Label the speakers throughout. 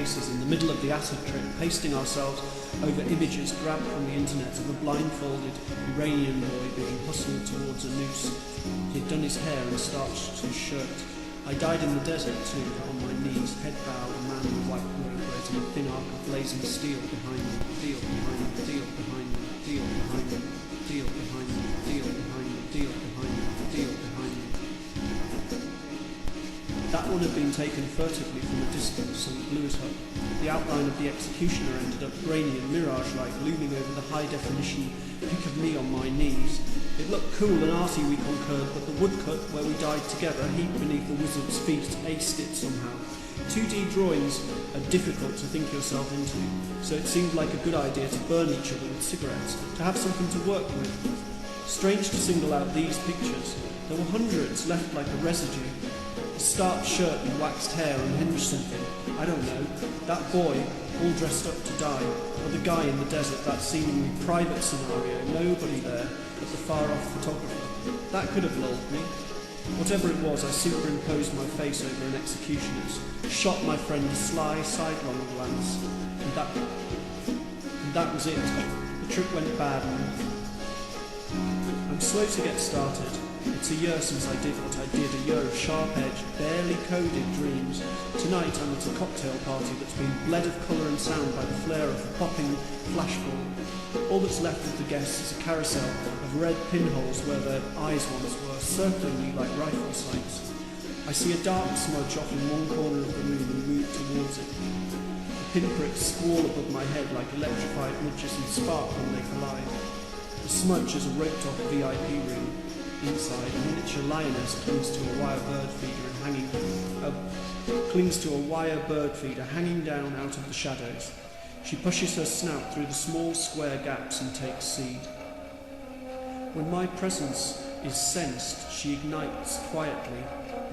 Speaker 1: faces in the middle of the acid trip, pasting ourselves over images grabbed from the internet of a blindfolded Iranian boy being hustled towards a noose. He had done his hair and starched his shirt. I died in the desert too, on my knees, head bowed, a man in white robe, raising a thin arc of blazing steel behind me, steel behind me, steel behind me, steel behind me, steel behind me, steel behind me, steel behind me, steel behind me. That one had been taken furtively from a distance and blew it up. The outline of the executioner ended up grainy and mirage-like, looming over the high-definition pic of me on my knees. It looked cool and arty, we concurred, but the woodcut where we died together, heaped beneath the wizard's feet, aced it somehow. 2D drawings are difficult to think yourself into, so it seemed like a good idea to burn each other with cigarettes, to have something to work with. Strange to single out these pictures. There were hundreds left like a residue. A starched shirt and waxed hair unhinged something. I don't know. That boy, all dressed up to die, or the guy in the desert, that seemingly private scenario, nobody there but the far-off photographer. That could have lulled me. Whatever it was, I superimposed my face over an executioner's, shot my friend a sly, sidelong glance, and that was it. The trip went badly. I'm slow to get started. It's a year since I did what I did, a year of sharp-edged, barely coded dreams. Tonight I'm at a cocktail party that's been bled of colour and sound by the flare of the popping flashbulb. All that's left of the guests is a carousel of red pinholes where their eyes once were, circling me like rifle sights. I see a dark smudge off in one corner of the room and move towards it. The pinpricks squall above my head like electrified midges and spark when they collide. The smudge is a roped-off VIP room. Inside, a miniature lioness clings to a wire bird feeder hanging down out of the shadows. She pushes her snout through the small square gaps and takes seed. When my presence is sensed, she ignites quietly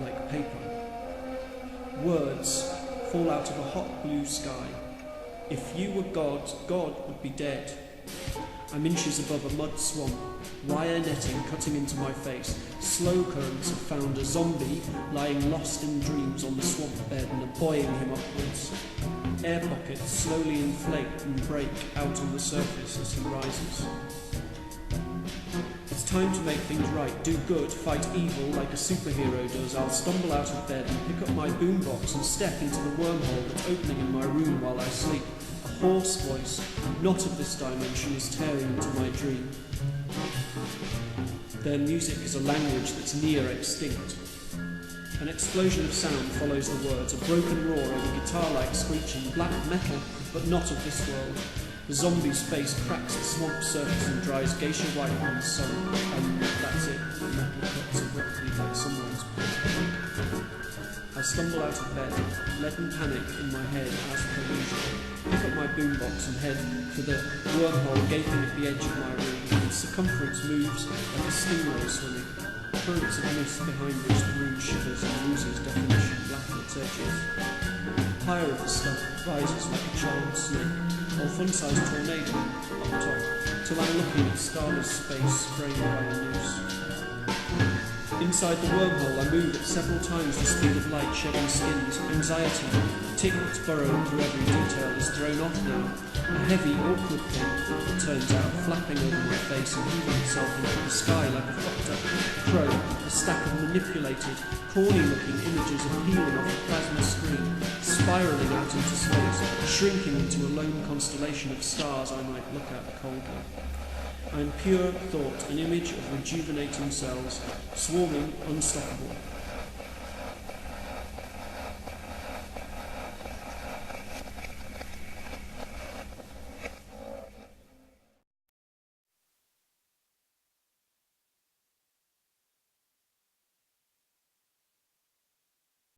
Speaker 1: like paper. Words fall out of a hot blue sky. If you were God, God would be dead. I'm inches above a mud swamp, wire netting cutting into my face. Slow currents have found a zombie lying lost in dreams on the swamp bed and are buoying him upwards. Air pockets slowly inflate and break out on the surface as he rises. It's time to make things right, do good, fight evil like a superhero does. I'll stumble out of bed and pick up my boombox and step into the wormhole that's opening in my room while I sleep. A hoarse voice, not of this dimension, is tearing into my dream. Their music is a language that's near extinct. An explosion of sound follows the words, a broken roar and a guitar-like screeching, black metal, but not of this world. The zombie's face cracks the swamp surface and dries geisha white on the sun, and that's it. The metal cuts abruptly like someone's paw. I stumble out of bed, leaden panic in my head as per usual. Pick up my boombox and head for the wormhole gaping at the edge of my room. Its circumference moves like a stingray swimming. Currents of mist behind which the room shivers and loses definition black at its edges. Higher of the stuff rises like a giant snake, or fun-sized tornado up top, till I'm looking at starless space framed by a noose. Inside the wormhole I move at several times the speed of light, shedding skins. Anxiety, ticked, burrowed through every detail, is thrown off now. A heavy, awkward thing, it turns out, flapping over my face and heaving itself into the sky like a fucked-up crow, a stack of manipulated, corny-looking images appealing off a plasma screen, spiralling out into space, shrinking into a lone constellation of stars I might look at coldly. I am pure thought, an image of rejuvenating cells, swarming, unstoppable.